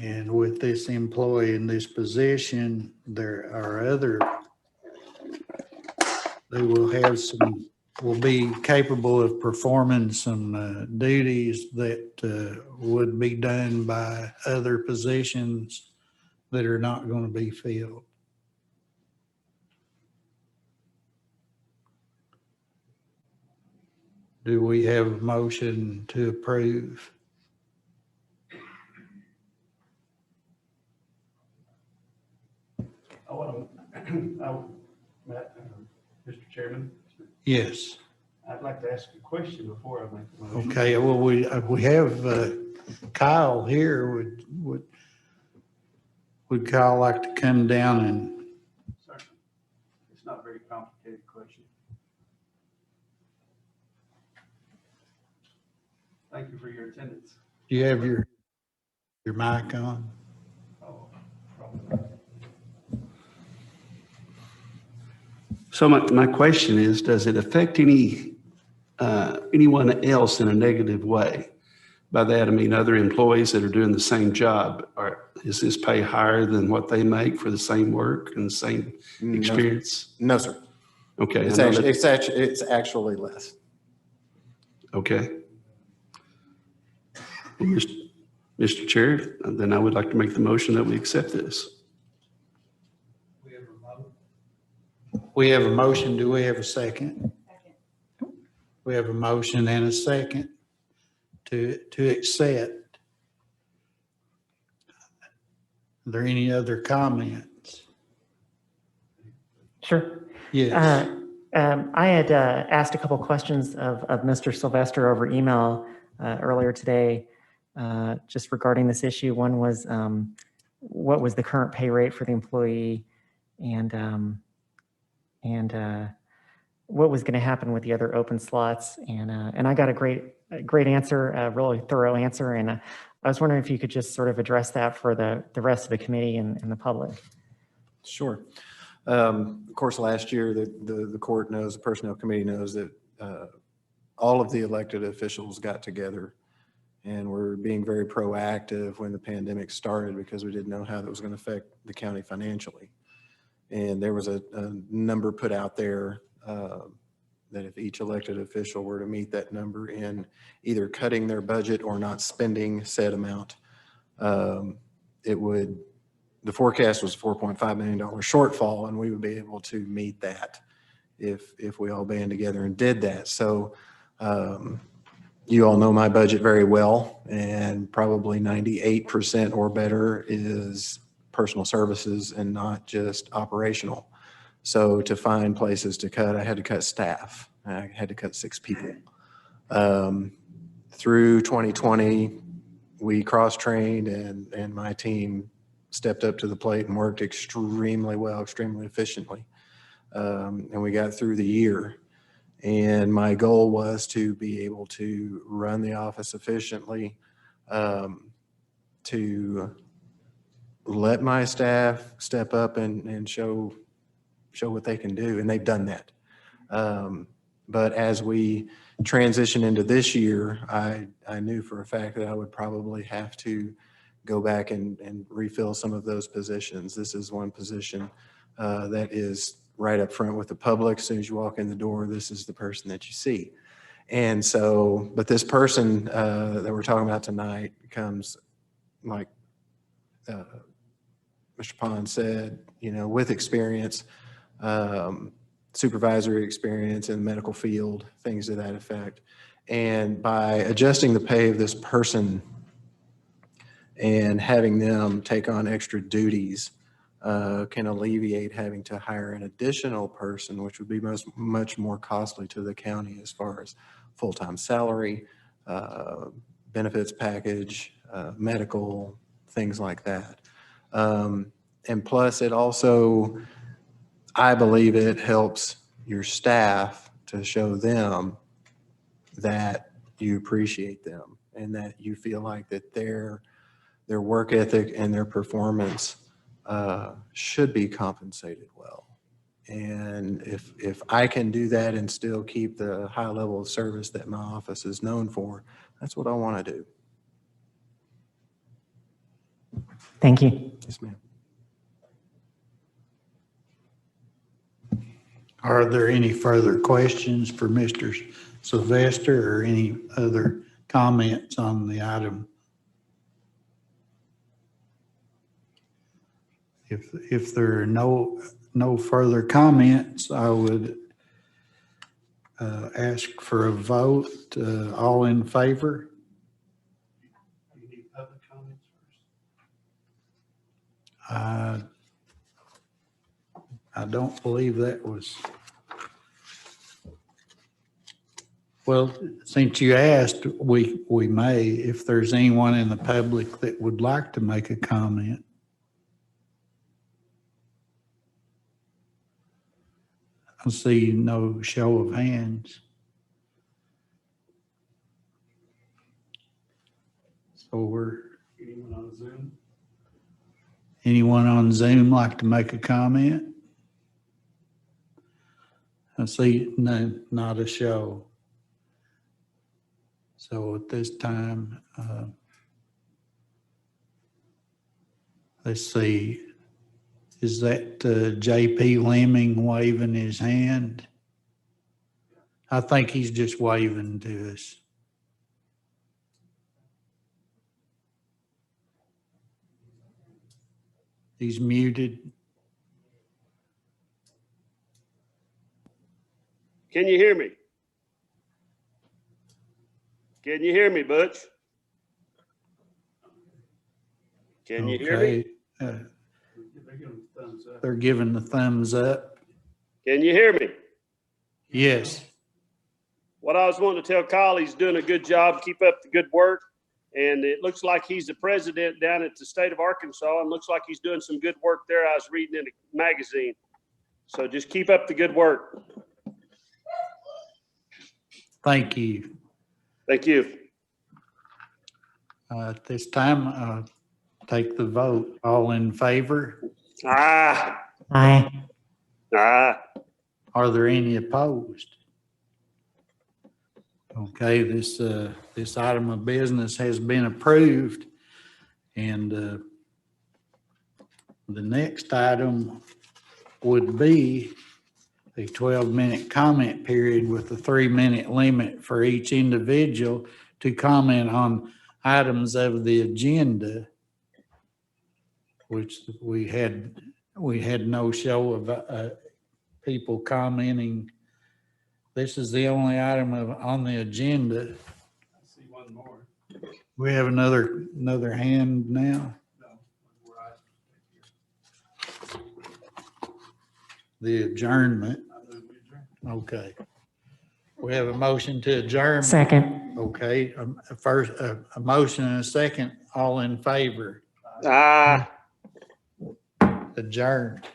And with this employee in this position, there are other, they will be capable of performing some duties that would be done by other positions that are not going to be filled. Do we have a motion to approve? Mr. Chairman, Yes. I'd like to ask a question before I make the motion. Okay, well, we have Kyle here. Would Kyle like to come down and? Certainly. It's not a very complicated question. Thank you for your attendance. Do you have your mic on? Oh, probably not. So my question is, does it affect anyone else in a negative way? By that, I mean other employees that are doing the same job. Is this pay higher than what they make for the same work and the same experience? No, sir. Okay. It's actually less. Okay. Well, Mr. Chair, then I would like to make the motion that we accept this. We have a motion. Do we have a second? We have a motion and a second to accept. Are there any other comments? Sure. Yes. I had asked a couple questions of Mr. Sylvester over email earlier today, just regarding this issue. One was what was the current pay rate for the employee, and what was going to happen with the other open slots. And I got a great answer, a really thorough answer. And I was wondering if you could just sort of address that for the rest of the committee and the public. Sure. Of course, last year, the court knows, the personnel committee knows that all of the elected officials got together and were being very proactive when the pandemic started, because we didn't know how that was going to affect the county financially. And there was a number put out there that if each elected official were to meet that number in either cutting their budget or not spending said amount, the forecast was a $4.5 million shortfall, and we would be able to meet that if we all band together and did that. So you all know my budget very well, and probably 98% or better is personal services and not just operational. So to find places to cut, I had to cut staff. I had to cut 6 people. Through 2020, we cross-trained, and my team stepped up to the plate and worked extremely well, extremely efficiently. And we got through the year. And my goal was to be able to run the office efficiently, to let my staff step up and show what they can do, and they've done that. But as we transition into this year, I knew for a fact that I would probably have to go back and refill some of those positions. This is one position that is right up front with the public. As soon as you walk in the door, this is the person that you see. And so, but this person that we're talking about tonight comes, like Mr. Pond said, with experience, supervisory experience in the medical field, things to that effect. And by adjusting the pay of this person and having them take on extra duties, can alleviate having to hire an additional person, which would be much more costly to the county as far as full-time salary, benefits package, medical, things like that. And plus, it also, I believe it helps your staff to show them that you appreciate them and that you feel like that their work ethic and their performance should be compensated well. And if I can do that and still keep the high level of service that my office is known for, That's what I want to do. Thank you. Yes, ma'am. Are there any further questions for Mr. Sylvester or any other comments on the item? If there are no further comments, I would ask for a vote. All in favor? I don't believe that was. Well, since you asked, we may, if there's anyone in the public that would like to make a comment. I see no show of hands. So anyone on Zoom like to make a comment? I see no, not a show. So at this time, let's see. Is that JP Lemming waving his hand? I think he's just waving to us. He's muted. Can you hear me? Can you hear me, Butch? Can you hear me? Okay. They're giving the thumbs up. Can you hear me? Yes. What I was wanting to tell Kyle, he's doing a good job. Keep up the good work. And it looks like he's the president down at the state of Arkansas, and looks like he's doing some good work there. I was reading in a magazine. So just keep up the good work. Thank you. Thank you. At this time, take the vote. All in favor? Aye. Aye. Aye. Are there any opposed? Okay, this item of business has been approved. And the next item would be a 12-minute comment period with a 3-minute limit for each individual to comment on items of the agenda, which we had no show of people commenting. This is the only item on the agenda. I see one more. We have another hand now. The adjournment. Okay. We have a motion to adjourn. Second. Okay, first, a motion and a second. All in favor? Aye. Adjourned.